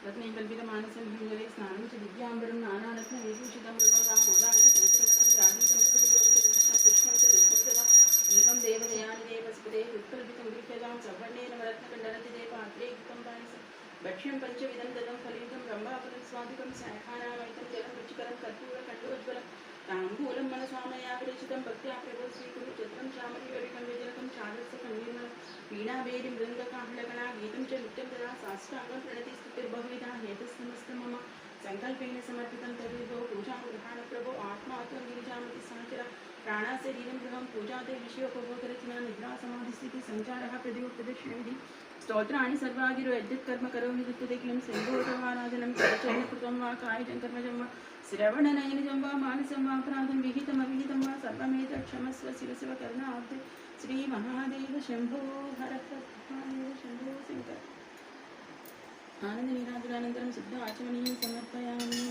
रत्नैकल्पितमानसं भृङ्गले स्नानं च दिव्याम्बरं नानारत्नविभूषितं मृगोदामोदान्ति संचलनं राजीकण्ठकटिगोपतिकृष्णं पुष्पं च रूपं च दीपं देवदयानिदे वसुपदे उत्कल्पितं गृह्यतां सवर्णेन पात्रे युक्तं पायसं भक्ष्यं पञ्चविधं ददं फलितं रम्भाफलं स्वादिकं शाखानामयितं जलं रुचिकरं कर्पूरकण्डोज्ज्वलं ताम्बूलं मनस्वामया परिचितं भक्त्या प्रभो स्वीकुरु चत्रं चामरीवरिकं व्यजनकं चारुस्यकं निर्मलं वीणाभेदि मृदङ्गकाह्लकणा गीतं च नित्यं तदा साष्टाङ्गं प्रणतिस्तुतिर्बहुविधा हेतस्तमस्तं मम संकल्पेन समर्पितं तदेवो पूजां गृहाण प्रभो आत्मा त्वं गिरिजामति सहचर प्राणाशरीरं गृहं पूजाते विषयोपभोगरचना निद्रा समाधिस्थिति सञ्चारः प्रदक्षिणविधि स्तोत्राणि सर्वागिरो यद्यत्कर्म करोमि तत्तदेकिलं सिन्धोतवाराधनं करचरणकृतं वा कायजं कर्मजं वा श्रवणनयनजं वा मानसं वा अपराधं विहितमविहितं वा सर्वमेतत् क्षमस्व शिवशिव करुणाब्धे श्रीमहादेव शम्भो हर महादेव शम्भो शङ्कर आनन्दनीराजनानन्तरं शुद्ध आचमनीयं समर्पयामि।